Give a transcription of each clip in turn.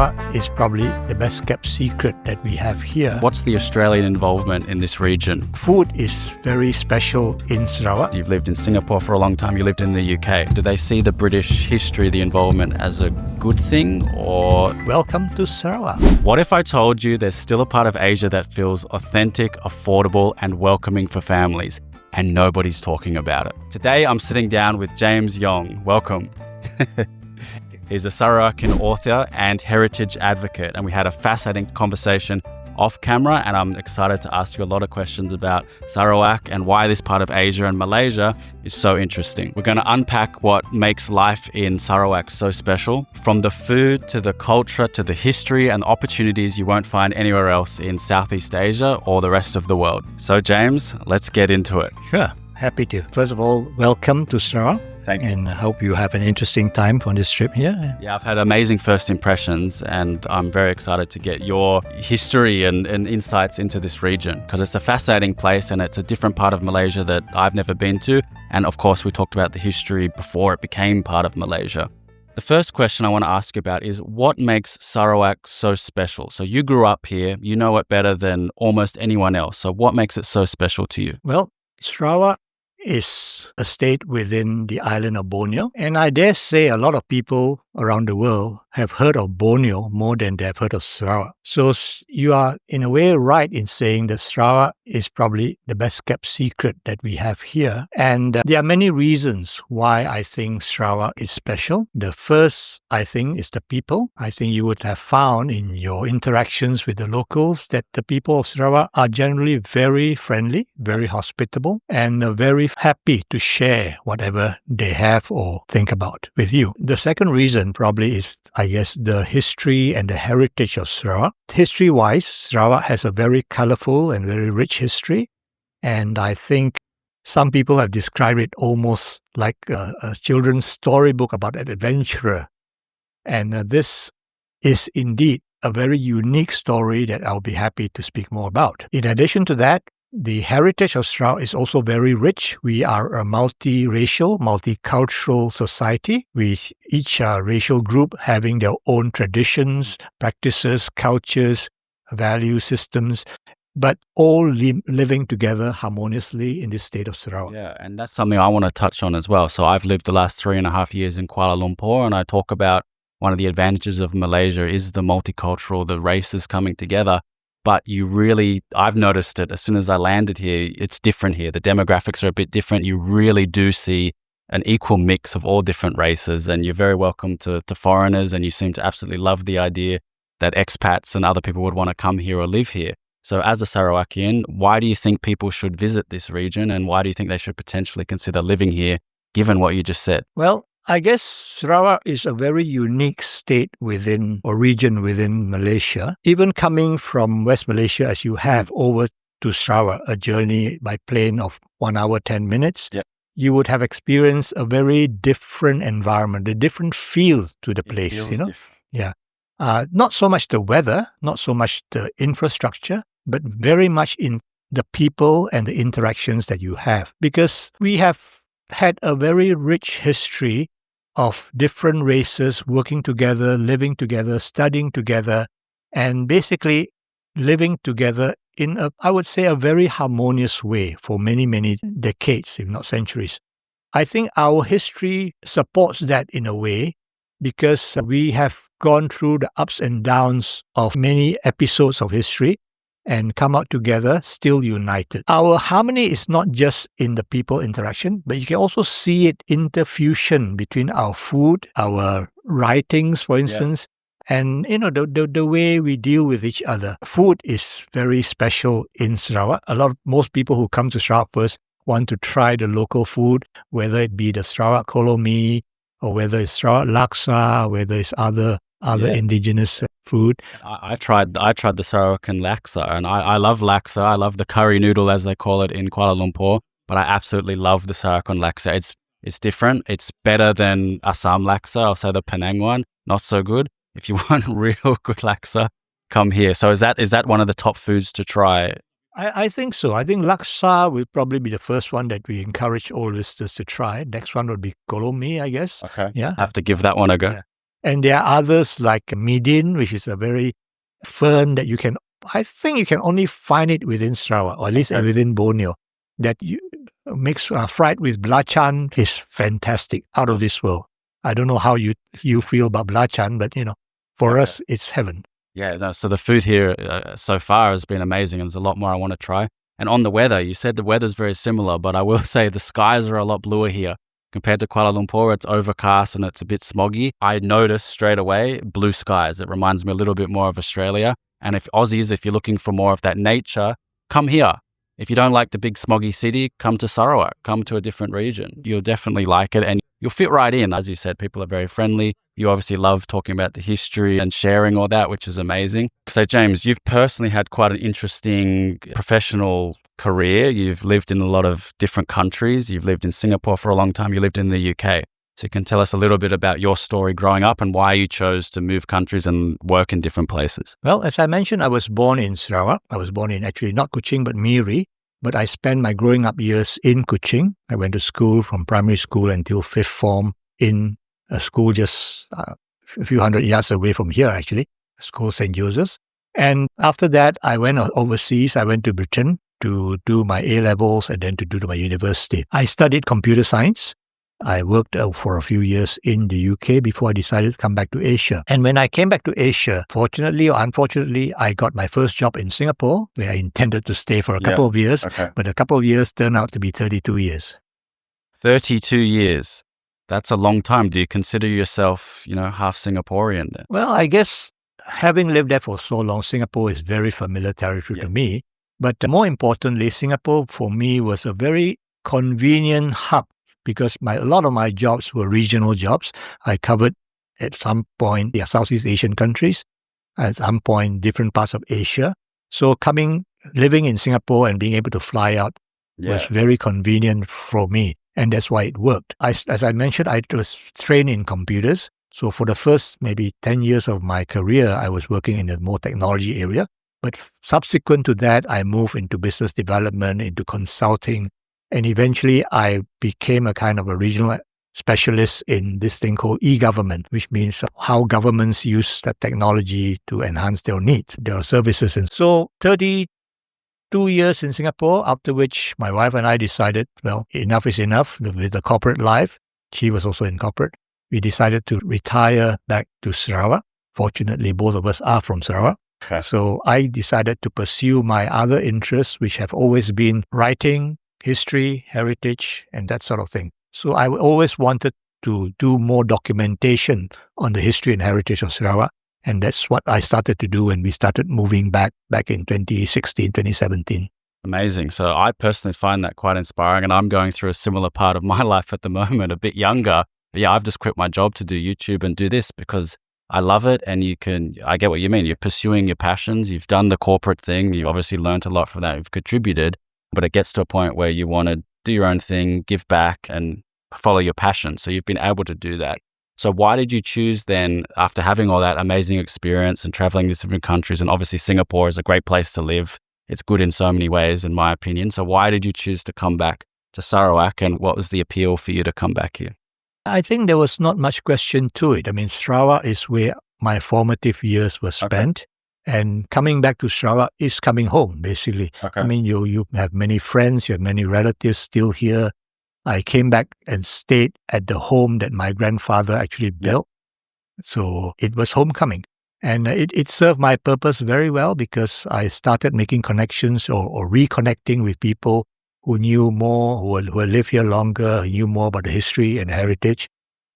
Sarawak is probably the best kept secret that we have here. What's the Australian involvement in this region? Food is very special in Sarawak. You've lived in Singapore for a long time, you lived in the UK. Do they see the British history, the involvement as a good thing or... Welcome to Sarawak. What if I told you there's still a part of Asia that feels authentic, affordable and welcoming for families and nobody's talking about it? Today I'm sitting down with James Yong. Welcome. He's a Sarawakian author and heritage advocate, and we had a fascinating conversation off camera, and I'm excited to ask you a lot of questions about Sarawak and why this part of Asia and Malaysia is so interesting. We're going to unpack what makes life in Sarawak so special, from the food to the culture to the history and the opportunities you won't find anywhere else in Southeast Asia or the rest of the world. So James, let's get into it. Sure, happy to. First of all, welcome to Sarawak. Thank you. And I hope you have an interesting time on this trip here. Yeah, I've had amazing first impressions, and I'm very excited to get your history and insights into this region because it's a fascinating place and it's a different part of Malaysia that I've never been to. And of course, we talked about the history before it became part of Malaysia. The first question I want to ask you about is what makes Sarawak so special? So you grew up here, you know it better than almost anyone else. So what makes it so special to you? Well, Sarawak is a state within the island of Borneo. And I dare say a lot of people around the world have heard of Borneo more than they have heard of Sarawak. So you are in a way right in saying that Sarawak is probably the best kept secret that we have here. And there are many reasons why I think Sarawak is special. The first, I think, is the people. I think you would have found in your interactions with the locals that the people of Sarawak are generally very friendly, very hospitable, and very happy to share whatever they have or think about with you. The second reason probably is, I guess, the history and the heritage of Sarawak. History-wise, Sarawak has a very colorful and very rich history, and I think some people have described it almost like a children's storybook about an adventurer. And this is indeed a very unique story that I'll be happy to speak more about. In addition to that, the heritage of Sarawak is also very rich. We are a multiracial, multicultural society, with each racial group having their own traditions, practices, cultures, value systems, but all living together harmoniously in this state of Sarawak. Yeah, and that's something I want to touch on as well. So I've lived the last 3.5 years in Kuala Lumpur, and I talk about one of the advantages of Malaysia is the multicultural, the races coming together. But I've noticed it as soon as I landed here, it's different here. The demographics are a bit different. You really do see an equal mix of all different races, and you're very welcome to foreigners, and you seem to absolutely love the idea that expats and other people would want to come here or live here. So as a Sarawakian, why do you think people should visit this region, and why do you think they should potentially consider living here, given what you just said? Well, I guess Sarawak is a very unique state within or region within Malaysia. Even coming from West Malaysia as you have over to Sarawak, a journey by plane of 1 hour, 10 minutes, you would have experienced a very different environment, a different feel to the place, Different. Yeah. Not so much the weather, not so much the infrastructure, but very much in the people and the interactions that you have. Because we have had a very rich history of different races working together, living together, studying together, and basically living together in I would say, a very harmonious way for many, many decades, if not centuries. I think our history supports that in a way because we have gone through the ups and downs of many episodes of history and come out together, still united. Our harmony is not just in the people interaction, but you can also see it interfusion between our food, our writings, for instance, and the way we deal with each other. Food is very special in Sarawak. Most people who come to Sarawak first want to try the local food, whether it be the Sarawak kolomi, or whether it's Sarawak laksa, whether it's other indigenous food. I tried the Sarawakian laksa, and I love laksa. I love the curry noodle, as they call it in Kuala Lumpur, but I absolutely love the Sarawakian laksa. It's different. It's better than Assam laksa. I'll say the Penang one, not so good. If you want real good laksa, come here. So is that one of the top foods to try? I think so. I think laksa will probably be the first one that we encourage all listeners to try. Next one would be kolomi, I guess. Okay. Yeah. I have to give that one a go. Yeah. And there are others like midin, which is a very fern that I think you can only find it within Sarawak, or at least within Borneo, that you mix fried with belacan is fantastic, out of this world. I don't know how you feel about belacan, but for us, it's heaven. Yeah, no, so the food here so far has been amazing, and there's a lot more I want to try. And on the weather, you said the weather's very similar, but I will say the skies are a lot bluer here. Compared to Kuala Lumpur, it's overcast and it's a bit smoggy. I noticed straight away blue skies. It reminds me a little bit more of Australia. And if you're looking for more of that nature, come here. If you don't like the big smoggy city, come to Sarawak, come to a different region. You'll definitely like it and you'll fit right in. As you said, people are very friendly. You obviously love talking about the history and sharing all that, which is amazing. So James, you've personally had quite an interesting professional career. You've lived in a lot of different countries. You've lived in Singapore for a long time. You lived in the UK. So you can tell us a little bit about your story growing up and why you chose to move countries and work in different places. Well, as I mentioned, I was born in Sarawak. I was born in actually not Kuching, but Miri. But I spent my growing up years in Kuching. I went to school from primary school until fifth form in a school just a few hundred yards away from here, actually, a school St. Joseph's. And after that, I went overseas. I went to Britain to do my A-levels and then to do my university. I studied computer science. I worked for a few years in the UK before I decided to come back to Asia. And when I came back to Asia, fortunately or unfortunately, I got my first job in Singapore, where I intended to stay for a couple of years. But a couple of years turned out to be 32 years. 32 years. That's a long time. Do you consider yourself, half Singaporean then? Well, I guess having lived there for so long, Singapore is very familiar territory to me. But more importantly, Singapore for me was a very convenient hub, because a lot of my jobs were regional jobs. I covered at some point Southeast Asian countries, at some point different parts of Asia. So living in Singapore and being able to fly out was very convenient for me. And that's why it worked. As I mentioned, I was trained in computers. So for the first maybe 10 years of my career, I was working in the more technology area. But subsequent to that, I moved into business development, into consulting. And eventually, I became a kind of a regional specialist in this thing called e-government, which means how governments use that technology to enhance their needs, their services. And so 32 years in Singapore, after which my wife and I decided, well, enough is enough with the corporate life. She was also in corporate. We decided to retire back to Sarawak. Fortunately, both of us are from Sarawak. Okay. So I decided to pursue my other interests, which have always been writing, history, heritage, and that sort of thing. So I always wanted to do more documentation on the history and heritage of Sarawak. And that's what I started to do when we started moving back in 2016, 2017. Amazing. So I personally find that quite inspiring. And I'm going through a similar part of my life at the moment, a bit younger. But yeah, I've just quit my job to do YouTube and do this because I love it. And I get what you mean. You're pursuing your passions. You've done the corporate thing. You've obviously learned a lot from that. You've contributed. But it gets to a point where you want to do your own thing, give back and follow your passion. So you've been able to do that. So why did you choose then, after having all that amazing experience and traveling to different countries, and obviously Singapore is a great place to live. It's good in so many ways, in my opinion. So why did you choose to come back to Sarawak, and what was the appeal for you to come back here? I think there was not much question to it. I mean, Sarawak is where my formative years were spent. Okay. And coming back to Sarawak is coming home, basically. Okay. I mean, you have many friends, you have many relatives still here. I came back and stayed at the home that my grandfather actually built. So it was homecoming. And it served my purpose very well because I started making connections or reconnecting with people who knew more, who had lived here longer, who knew more about the history and heritage.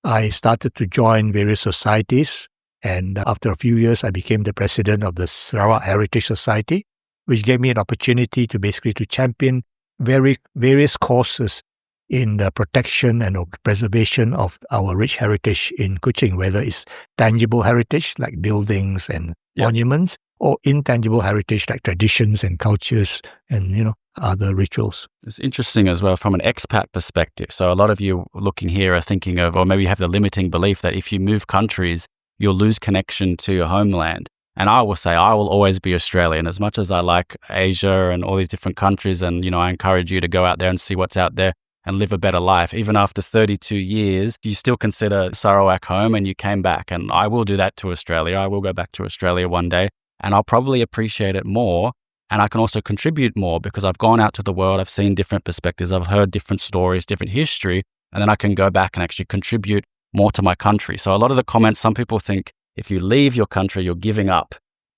I started to join various societies. And after a few years, I became the president of the Sarawak Heritage Society, which gave me an opportunity to champion various causes in the protection and preservation of our rich heritage in Kuching, whether it's tangible heritage like buildings and monuments, or intangible heritage like traditions and cultures and, other rituals. It's interesting as well from an expat perspective. So a lot of you looking here are thinking of, or maybe you have the limiting belief that if you move countries, you'll lose connection to your homeland. And I will say I will always be Australian. As much as I like Asia and all these different countries, and I encourage you to go out there and see what's out there, and live a better life. Even after 32 years, do you still consider Sarawak home and you came back? And I will do that to Australia. I will go back to Australia one day and I'll probably appreciate it more. And I can also contribute more because I've gone out to the world. I've seen different perspectives. I've heard different stories, different history, and then I can go back and actually contribute more to my country. So a lot of the comments, some people think if you leave your country, you're giving up.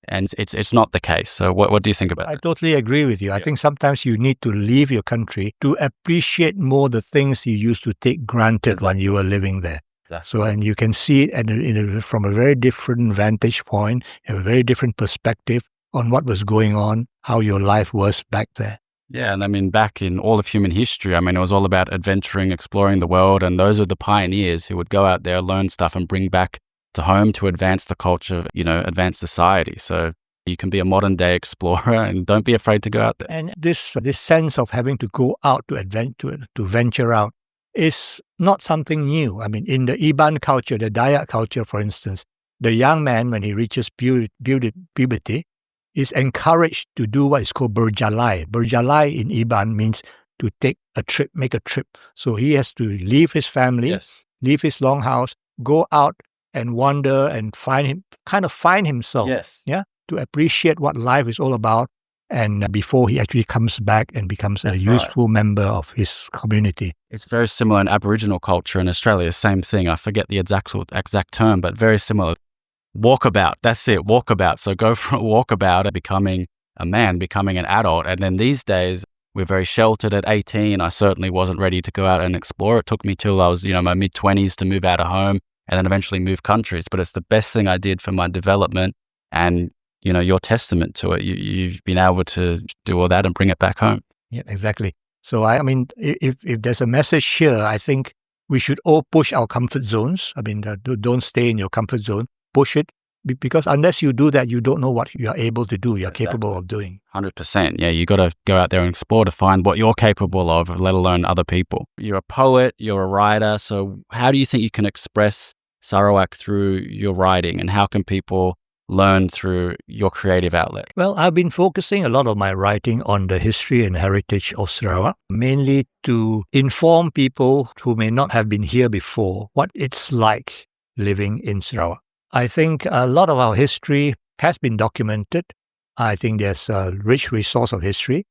And it's not the case. So what do you think about I that? totally agree with you. I think sometimes you need to leave your country to appreciate more the things you used to take granted when you were living there. Exactly. So, and you can see it from a very different vantage point, have a very different perspective on what was going on, how your life was back there. Yeah, and I mean, back in all of human history, I mean, it was all about adventuring, exploring the world, and those are the pioneers who would go out there, learn stuff, and bring back to home to advance the culture, advance society. So you can be a modern day explorer and don't be afraid to go out there. And this sense of having to go out to venture out is not something new. I mean, in the Iban culture, the Dayak culture, for instance, the young man, when he reaches puberty, is encouraged to do what is called berjalai. Berjalai in Iban means to take a trip, make a trip. So he has to leave his family, leave his longhouse, go out and wander and find himself. Yes. Yeah, to appreciate what life is all about, and before he actually comes back and becomes a useful member of his community. It's very similar in Aboriginal culture in Australia. Same thing. I forget the exact term, but very similar. Walkabout. That's it. Walkabout. So go from a walkabout and becoming a man, becoming an adult. And then these days, we're very sheltered at 18. I certainly wasn't ready to go out and explore. It took me till I was, my mid-20s to move out of home and then eventually move countries. But it's the best thing I did for my development. And, you're testament to it. You've been able to do all that and bring it back home. Yeah, exactly. So, I mean, if there's a message here, I think we should all push our comfort zones. I mean, don't stay in your comfort zone. Push it, because unless you do that, you don't know what you are able to do, you're capable of doing. 100%. Yeah, you got to go out there and explore to find what you're capable of, let alone other people. You're a poet, you're a writer. So how do you think you can express Sarawak through your writing, and how can people learn through your creative outlet? Well, I've been focusing a lot of my writing on the history and heritage of Sarawak, mainly to inform people who may not have been here before what it's like living in Sarawak. I think a lot of our history has been documented. I think there's a rich resource of history,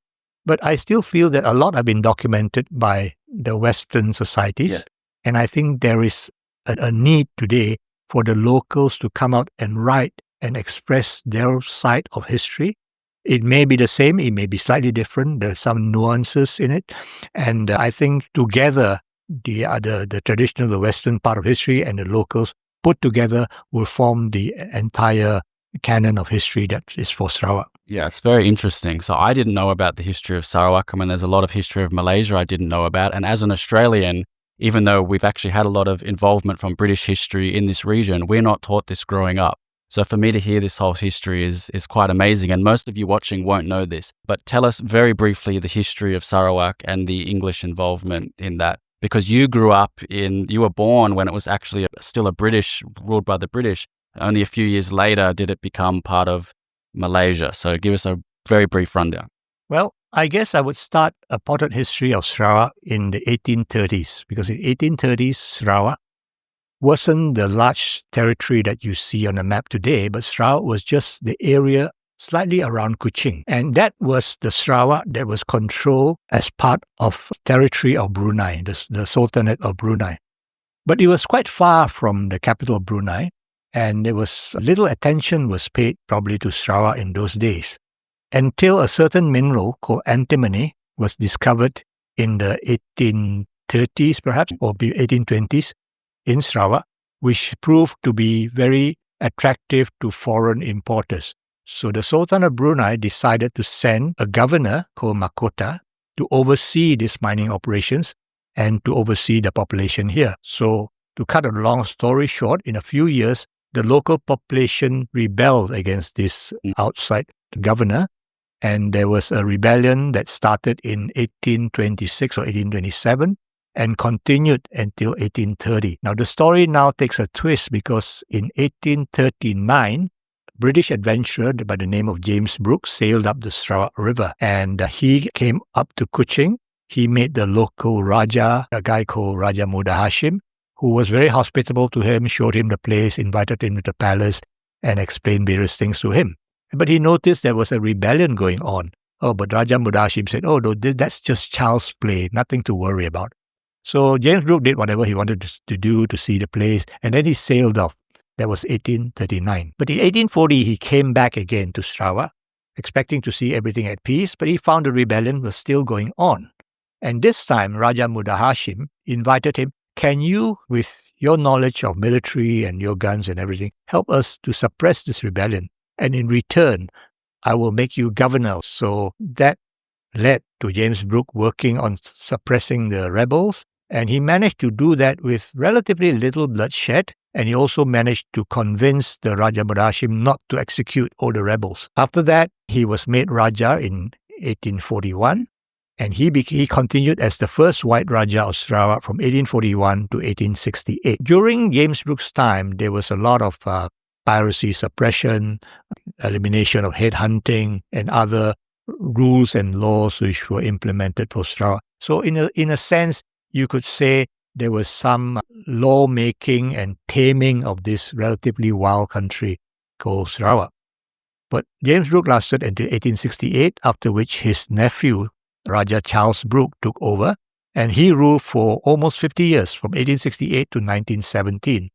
but I still feel that a lot have been documented by the Western societies. Yeah. And I think there is a need today for the locals to come out and write and express their side of history. It may be the same, it may be slightly different. There's some nuances in it. And I think together, the traditional, the Western part of history and the locals put together will form the entire canon of history that is for Sarawak. Yeah, it's very interesting. So I didn't know about the history of Sarawak. I mean, there's a lot of history of Malaysia I didn't know about. And as an Australian, even though we've actually had a lot of involvement from British history in this region, we're not taught this growing up. So for me to hear this whole history is quite amazing. And most of you watching won't know this. But tell us very briefly the history of Sarawak and the English involvement in that. Because you were born when it was actually still ruled by the British. Only a few years later did it become part of Malaysia. So give us a very brief rundown. Well, I guess I would start a potted history of Sarawak in the 1830s, because in 1830s, Sarawak wasn't the large territory that you see on the map today, but Sarawak was just the area slightly around Kuching. And that was the Sarawak that was controlled as part of territory of Brunei, the Sultanate of Brunei. But it was quite far from the capital of Brunei, and there was little attention was paid probably to Sarawak in those days, until a certain mineral called antimony was discovered in the 1830s perhaps, or the 1820s in Sarawak, which proved to be very attractive to foreign importers. So the Sultan of Brunei decided to send a governor called Mahkota to oversee these mining operations and to oversee the population here. So to cut a long story short, in a few years, the local population rebelled against this outside governor, and there was a rebellion that started in 1826 or 1827 and continued until 1830. Now the story now takes a twist, because in 1839, British adventurer by the name of James Brooke sailed up the Sarawak River, and he came up to Kuching he made the local Raja, a guy called Raja Muda Hashim, who was very hospitable to him, showed him the place, invited him to the palace, and explained various things to him. But he noticed there was a rebellion going on. Oh, but Raja Muda Hashim said, oh, no, that's just child's play, nothing to worry about. So James Brooke did whatever he wanted to do to see the place, and then he sailed off. That was 1839. But in 1840, he came back again to Sarawak, expecting to see everything at peace, but he found the rebellion was still going on. And this time, Raja Muda Hashim invited him, can you, with your knowledge of military and your guns and everything, help us to suppress this rebellion? And in return, I will make you governor. So that led to James Brooke working on suppressing the rebels. And he managed to do that with relatively little bloodshed. And he also managed to convince the Raja Muda Hashim not to execute all the rebels. After that, he was made Raja in 1841. And he continued as the first White Raja of Sarawak from 1841 to 1868. During James Brooke's time, there was a lot of piracy suppression, elimination of headhunting, and other rules and laws which were implemented for Sarawak. So in a sense, you could say there was some lawmaking and taming of this relatively wild country called Sarawak. But James Brooke lasted until 1868, after which his nephew, Raja Charles Brooke, took over, and he ruled for almost 50 years, from 1868 to 1917.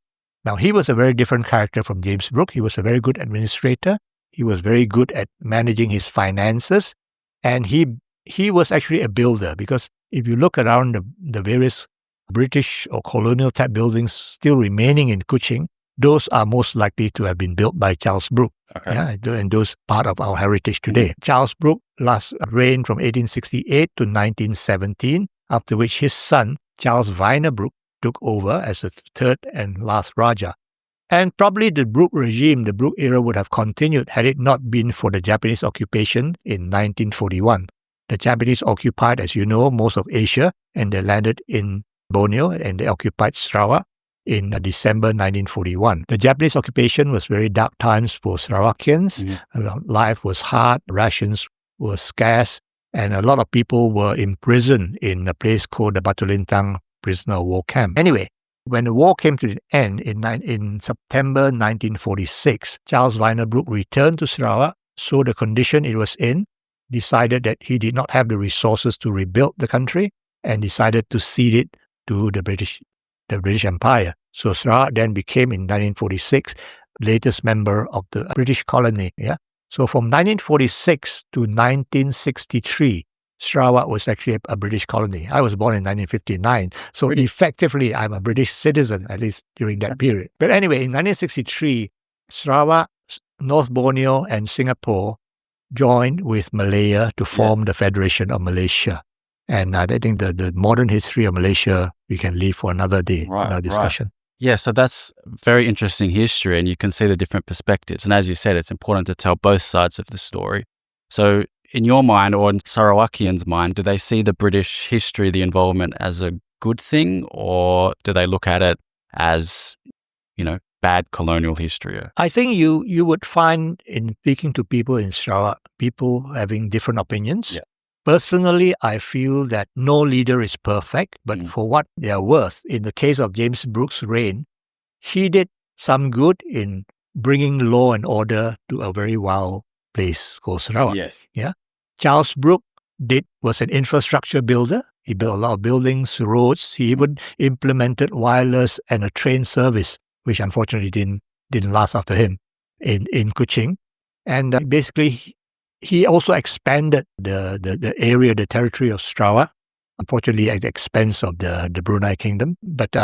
Now, he was a very different character from James Brooke. He was a very good administrator. He was very good at managing his finances, and he was actually a builder, because if you look around the various British or colonial type buildings still remaining in Kuching, those are most likely to have been built by Charles Brooke. Okay. Yeah, and those part of our heritage today. Charles Brooke last reigned from 1868 to 1917, after which his son, Charles Viner Brooke, took over as the third and last Raja. And probably the Brooke regime, the Brooke era, would have continued had it not been for the Japanese occupation in 1941. The Japanese occupied, as you know, most of Asia, and they landed in Borneo, and they occupied Sarawak in December 1941. The Japanese occupation was very dark times for Sarawakians. Life was hard, rations were scarce, and a lot of people were imprisoned in a place called the Batu Lintang prisoner of war camp. Anyway, when the war came to an end in September 1946, Charles Viner Brooke returned to Sarawak, saw the condition it was in, decided that he did not have the resources to rebuild the country, and decided to cede it to the British Empire. So Sarawak then became, in 1946, latest member of the British colony. Yeah. So from 1946 to 1963, Sarawak was actually a British colony. I was born in 1959, so effectively I'm a British citizen, at least during that period. But anyway, in 1963, Sarawak, North Borneo, and Singapore joined with Malaya to form the Federation of Malaysia. And I think the modern history of Malaysia, we can leave for another day, another discussion. Right. Yeah, so that's very interesting history, and you can see the different perspectives. And as you said, it's important to tell both sides of the story. So in your mind, or in Sarawakians' mind, do they see the British history, the involvement, as a good thing, or do they look at it as, bad colonial history? I think you would find, in speaking to people in Sarawak, people having different opinions. Yeah. Personally, I feel that no leader is perfect, but for what they are worth, in the case of James Brooke's reign, he did some good in bringing law and order to a very wild place called Sarawak. Yes. Yeah. Charles Brooke was an infrastructure builder. He built a lot of buildings, roads. He even implemented wireless and a train service, which unfortunately didn't last after him in Kuching. And basically, he also expanded the area, the territory of Sarawak, unfortunately at the expense of the Brunei Kingdom. But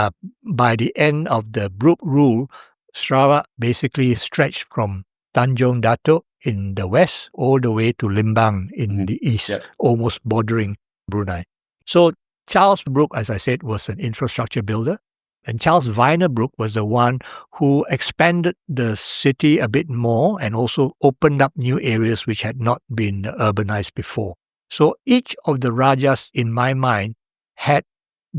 by the end of the Brooke rule, Sarawak basically stretched from Tanjung Datuk in the west all the way to Limbang in the east, almost bordering Brunei. So Charles Brooke, as I said, was an infrastructure builder. And Charles Viner Brooke was the one who expanded the city a bit more and also opened up new areas which had not been urbanized before. So each of the Rajas, in my mind, had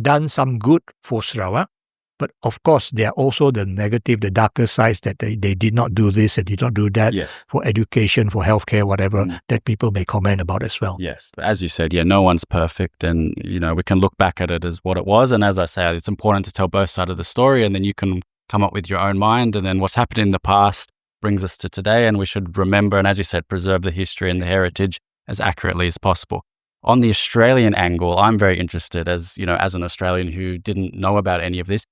done some good for Sarawak, But of course, there are also the negative, the darker sides that they did not do this and did not do that for education, for healthcare, whatever, that people may comment about as well. Yes. But as you said, no one's perfect. And, we can look back at it as what it was. And as I say, it's important to tell both sides of the story, and then you can come up with your own mind. And then what's happened in the past brings us to today. And we should remember, and as you said, preserve the history and the heritage as accurately as possible. On the Australian angle, I'm very interested as an Australian who didn't know about any of this.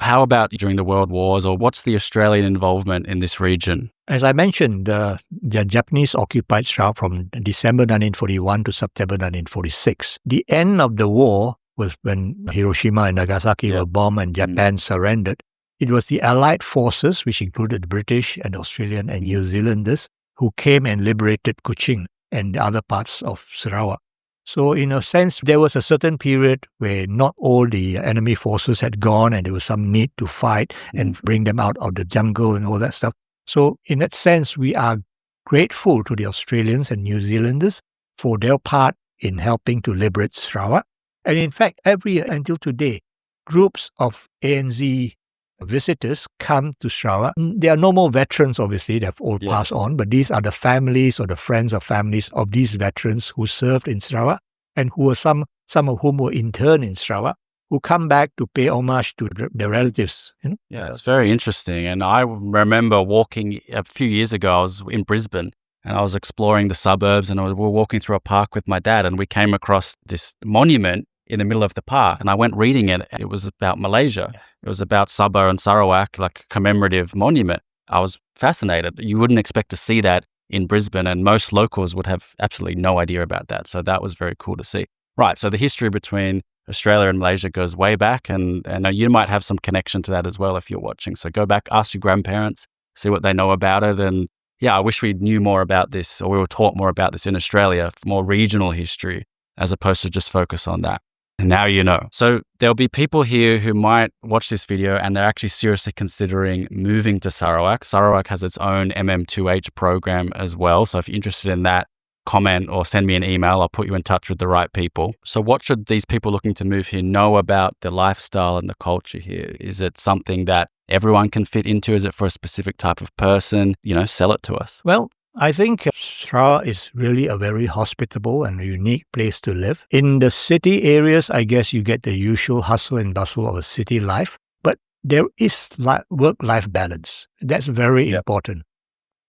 How about during the World Wars, or what's the Australian involvement in this region? As I mentioned, the Japanese occupied Sarawak from December 1941 to September 1946. The end of the war was when Hiroshima and Nagasaki were bombed and Japan surrendered. It was the Allied forces, which included the British and Australian and New Zealanders, who came and liberated Kuching and the other parts of Sarawak. So in a sense, there was a certain period where not all the enemy forces had gone and there was some need to fight and bring them out of the jungle and all that stuff. So in that sense, we are grateful to the Australians and New Zealanders for their part in helping to liberate Sarawak. And in fact, every year until today, groups of ANZ visitors come to Sarawak. There are no more veterans, obviously, they've all passed on, but these are the families or the friends of families of these veterans who served in Sarawak and who were some of whom were interned in Sarawak, who come back to pay homage to their relatives. Yeah, it's very interesting. And I remember walking a few years ago, I was in Brisbane and I was exploring the suburbs, and we were walking through a park with my dad, and we came across this monument in the middle of the park, and I went reading it. It was about Malaysia. It was about Sabah and Sarawak, like a commemorative monument. I was fascinated. You wouldn't expect to see that in Brisbane, and most locals would have absolutely no idea about that. So that was very cool to see. Right, so the history between Australia and Malaysia goes way back, and you might have some connection to that as well if you're watching. So go back, ask your grandparents, see what they know about it. And I wish we knew more about this, or we were taught more about this in Australia, more regional history, as opposed to just focus on that. And now you know. So there'll be people here who might watch this video and they're actually seriously considering moving to Sarawak. Sarawak has its own MM2H program as well. So if you're interested in that, comment or send me an email. I'll put you in touch with the right people. So what should these people looking to move here know about the lifestyle and the culture here? Is it something that everyone can fit into? Is it for a specific type of person? Sell it to us. Well, I think Sarawak is really a very hospitable and unique place to live. In the city areas, I guess you get the usual hustle and bustle of a city life, but there is work-life balance. That's very important.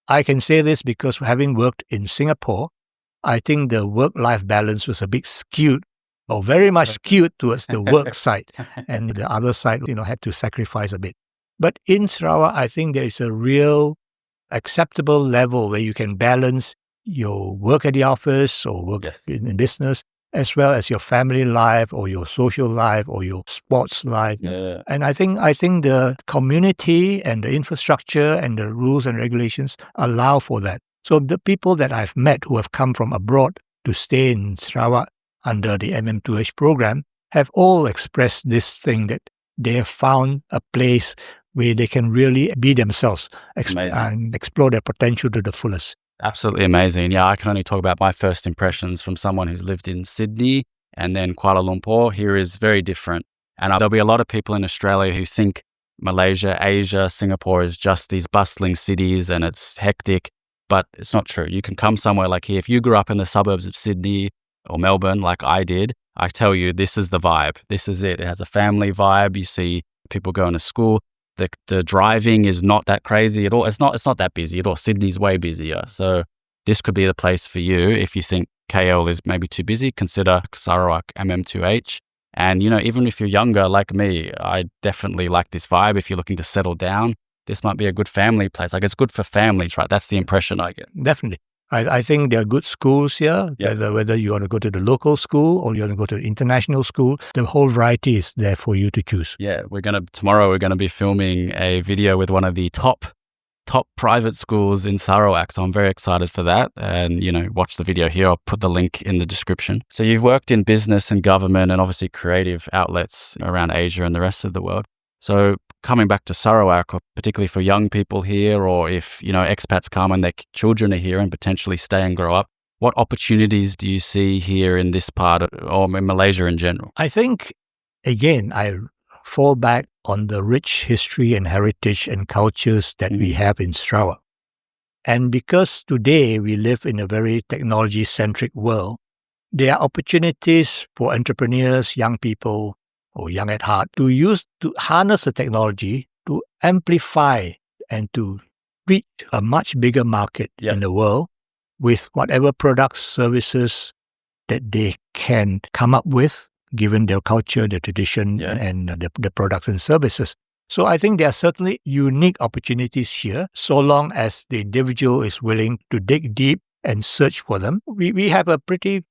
I can say this because having worked in Singapore, I think the work-life balance was a bit skewed, or very much skewed towards the work side, and the other side, had to sacrifice a bit. But in Sarawak, I think there is a real acceptable level where you can balance your work at the office or work in business, as well as your family life or your social life or your sports life. Yeah. And I think the community and the infrastructure and the rules and regulations allow for that. So the people that I've met who have come from abroad to stay in Sarawak under the MM2H program have all expressed this thing that they have found a place where they can really be themselves and explore their potential to the fullest. Absolutely amazing. Yeah, I can only talk about my first impressions from someone who's lived in Sydney and then Kuala Lumpur. Here is very different. And there'll be a lot of people in Australia who think Malaysia, Asia, Singapore is just these bustling cities and it's hectic, but it's not true. You can come somewhere like here. If you grew up in the suburbs of Sydney or Melbourne, like I did, I tell you, this is the vibe. This is it. It has a family vibe. You see people going to school. The driving is not that crazy at all. It's not that busy at all. Sydney's way busier. So this could be the place for you. If you think KL is maybe too busy, consider Sarawak MM2H. And, even if you're younger like me, I definitely like this vibe. If you're looking to settle down, this might be a good family place. Like it's good for families, right? That's the impression I get. Definitely. I think there are good schools here, whether you want to go to the local school or you want to go to the international school, the whole variety is there for you to choose. Yeah, tomorrow we're going to be filming a video with one of the top private schools in Sarawak. So I'm very excited for that. And, watch the video here. I'll put the link in the description. So you've worked in business and government and obviously creative outlets around Asia and the rest of the world. So coming back to Sarawak, or particularly for young people here, or if, expats come and their children are here and potentially stay and grow up, what opportunities do you see here in this part or in Malaysia in general? I think, again, I fall back on the rich history and heritage and cultures that we have in Sarawak. And because today we live in a very technology-centric world, there are opportunities for entrepreneurs, young people, or young at heart, to harness the technology to amplify and to reach a much bigger market in the world with whatever products, services that they can come up with, given their culture, their tradition, and the products and services. So I think there are certainly unique opportunities here, so long as the individual is willing to dig deep and search for them. We have a pretty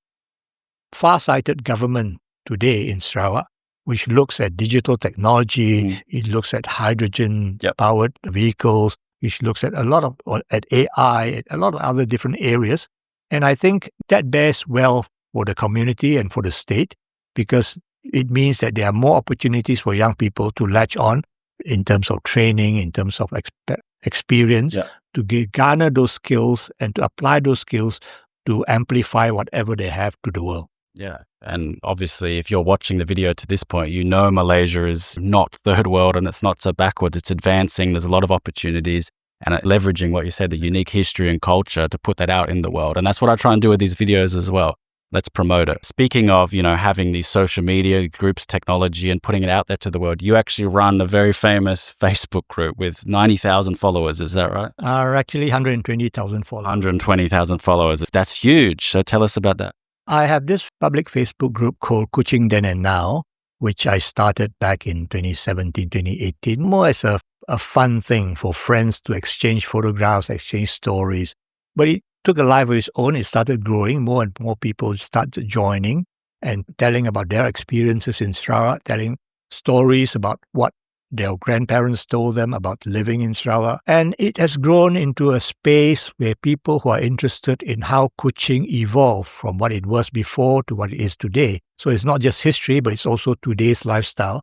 far-sighted government today in Sarawak, which looks at digital technology, it looks at hydrogen-powered vehicles, which looks at at AI, at a lot of other different areas. And I think that bears well for the community and for the state, because it means that there are more opportunities for young people to latch on in terms of training, in terms of experience, to garner those skills and to apply those skills to amplify whatever they have to the world. Yeah. And obviously, if you're watching the video to this point, you know Malaysia is not third world and it's not so backwards. It's advancing. There's a lot of opportunities and leveraging what you said, the unique history and culture to put that out in the world. And that's what I try and do with these videos as well. Let's promote it. Speaking of, having these social media groups, technology, and putting it out there to the world, you actually run a very famous Facebook group with 90,000 followers. Is that right? Actually, 120,000 followers. 120,000 followers. That's huge. So tell us about that. I have this public Facebook group called Kuching Then and Now, which I started back in 2017, 2018, more as a fun thing for friends to exchange photographs, exchange stories. But it took a life of its own. It started growing. More and more people started joining and telling about their experiences in Sarawak, telling stories about what their grandparents told them about living in Sarawak. And it has grown into a space where people who are interested in how Kuching evolved from what it was before to what it is today. So it's not just history, but it's also today's lifestyle,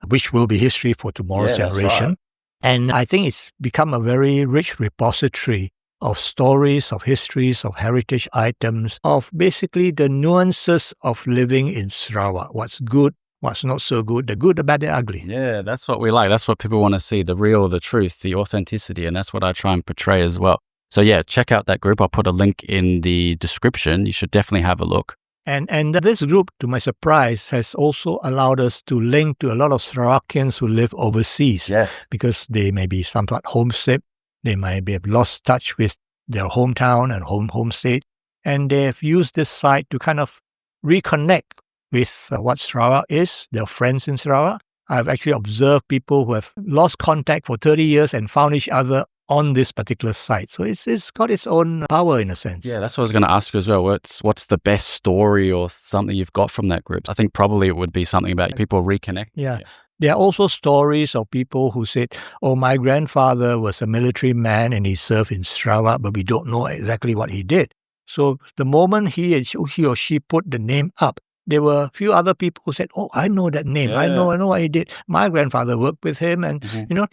which will be history for tomorrow's generation. Right. And I think it's become a very rich repository of stories, of histories, of heritage items, of basically the nuances of living in Sarawak. What's good, what's not so good, the good, the bad, the ugly. Yeah, that's what we like. That's what people want to see, the real, the truth, the authenticity. And that's what I try and portray as well. So yeah, check out that group. I'll put a link in the description. You should definitely have a look. And this group, to my surprise, has also allowed us to link to a lot of Sarawakians who live overseas. Yes. Because they may be somewhat homesick. They might have lost touch with their hometown and home state. And they've used this site to kind of reconnect with what Sarawak is, their friends in Sarawak. I've actually observed people who have lost contact for 30 years and found each other on this particular site. So it's got its own power in a sense. Yeah, that's what I was going to ask you as well. What's the best story or something you've got from that group? I think probably it would be something about people reconnect. Yeah. There are also stories of people who said, oh, my grandfather was a military man and he served in Sarawak, but we don't know exactly what he did. So the moment he or she put the name up, there were a few other people who said, oh, I know that name. I know what he did. My grandfather worked with him. And,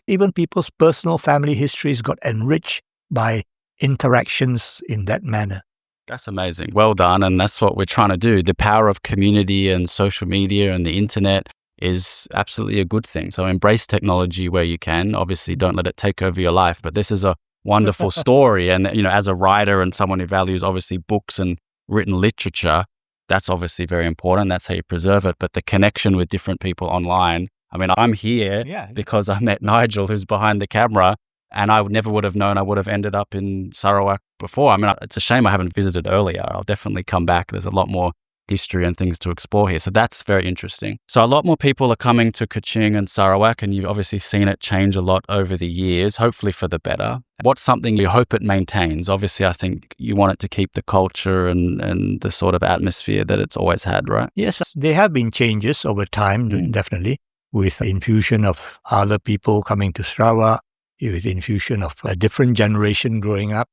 even people's personal family histories got enriched by interactions in that manner. That's amazing. Well done. And that's what we're trying to do. The power of community and social media and the internet is absolutely a good thing. So embrace technology where you can. Obviously, don't let it take over your life. But this is a wonderful story. And, as a writer and someone who values obviously books and written literature, that's obviously very important. That's how you preserve it. But the connection with different people online. I mean, I'm here because I met Nigel, who's behind the camera, and I never would have known I would have ended up in Sarawak before. I mean, it's a shame I haven't visited earlier. I'll definitely come back. There's a lot more history and things to explore here. So that's very interesting. So a lot more people are coming to Kuching and Sarawak, and you've obviously seen it change a lot over the years, hopefully for the better. What's something you hope it maintains? Obviously, I think you want it to keep the culture and the sort of atmosphere that it's always had, right? Yes, there have been changes over time, definitely, with infusion of other people coming to Sarawak, with infusion of a different generation growing up.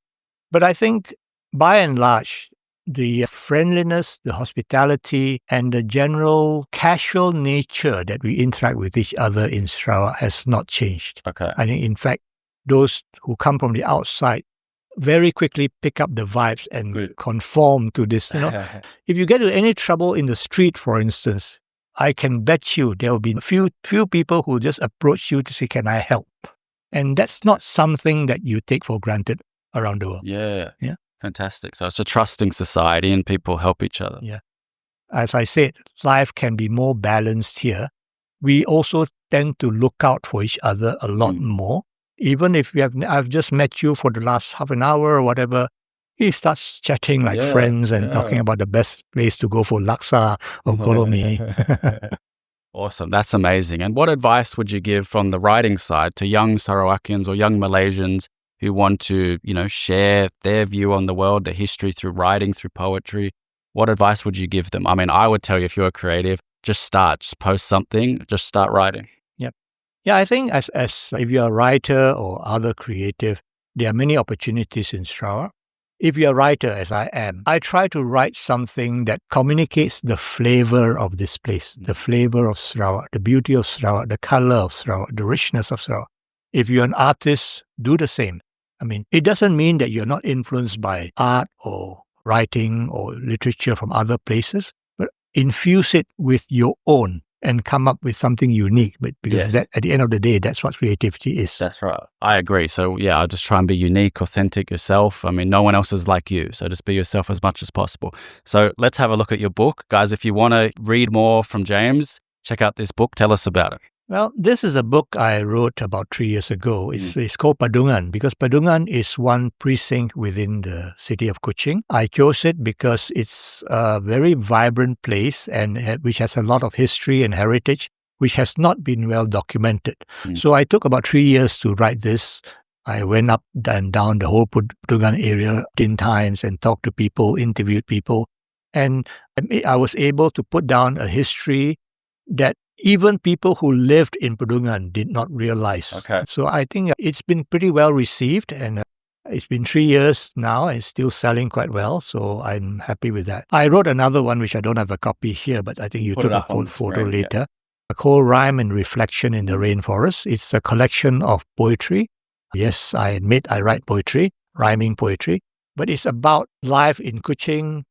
But I think, by and large, the friendliness, the hospitality, and the general casual nature that we interact with each other in Sarawak has not changed. Okay. I think, in fact, those who come from the outside very quickly pick up the vibes and conform to this. If you get into any trouble in the street, for instance, I can bet you there will be few people who just approach you to say, can I help? And that's not something that you take for granted around the world. Yeah. Yeah. Fantastic. So it's a trusting society and people help each other. Yeah. As I said, life can be more balanced here. We also tend to look out for each other a lot more. Even if I've just met you for the last half an hour or whatever, we start chatting like friends and talking about the best place to go for laksa or kolomi. Awesome. That's amazing. And what advice would you give from the writing side to young Sarawakians or young Malaysians who want to, share their view on the world, their history through writing, through poetry? What advice would you give them? I mean, I would tell you, if you're a creative, just post something, just start writing. Yep. Yeah, I think as if you're a writer or other creative, there are many opportunities in Sarawak. If you're a writer, as I am, I try to write something that communicates the flavor of this place, the flavor of Sarawak, the beauty of Sarawak, the color of Sarawak, the richness of Sarawak. If you're an artist, do the same. I mean, it doesn't mean that you're not influenced by art or writing or literature from other places, but infuse it with your own and come up with something unique. But because that, at the end of the day, that's what creativity is. That's right. I agree. So yeah, I'll just try and be unique, authentic yourself. I mean, no one else is like you. So just be yourself as much as possible. So let's have a look at your book. Guys, if you want to read more from James, check out this book. Tell us about it. Well, this is a book I wrote about 3 years ago. It's called Padungan because Padungan is one precinct within the city of Kuching. I chose it because it's a very vibrant place and which has a lot of history and heritage, which has not been well documented. So I took about 3 years to write this. I went up and down the whole Padungan area 10 times and talked to people, interviewed people. And I was able to put down a history that even people who lived in Padungan did not realize. Okay. So I think it's been pretty well received and it's been 3 years now and it's still selling quite well. So I'm happy with that. I wrote another one, which I don't have a copy here, but I think you took a photo later. Called Rhyme and Reflection in the Rainforest. It's a collection of poetry. Yes, I admit I write poetry, rhyming poetry, but it's about life in Kuching,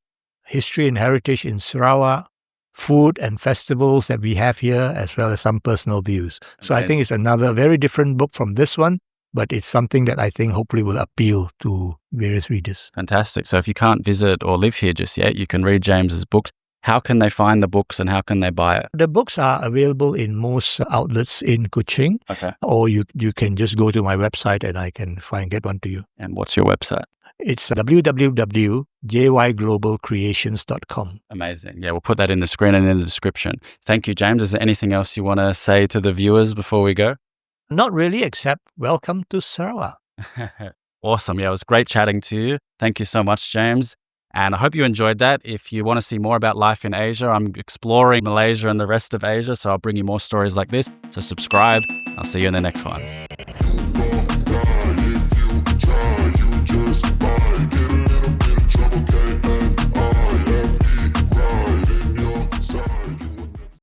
history and heritage in Sarawak, food and festivals that we have here, as well as some personal views. So I think it's another very different book from this one, but it's something that I think hopefully will appeal to various readers. Fantastic. So if you can't visit or live here just yet, you can read James's books. How can they find the books and how can they buy it? The books are available in most outlets in Kuching. Okay. Or you can just go to my website and I can get one to you. And what's your website? It's www.jyglobalcreations.com. Amazing. Yeah, we'll put that in the screen and in the description. Thank you, James. Is there anything else you want to say to the viewers before we go? Not really, except welcome to Sarawak. Awesome. Yeah, it was great chatting to you. Thank you so much, James. And I hope you enjoyed that. If you want to see more about life in Asia, I'm exploring Malaysia and the rest of Asia, so I'll bring you more stories like this. So subscribe. I'll see you in the next one.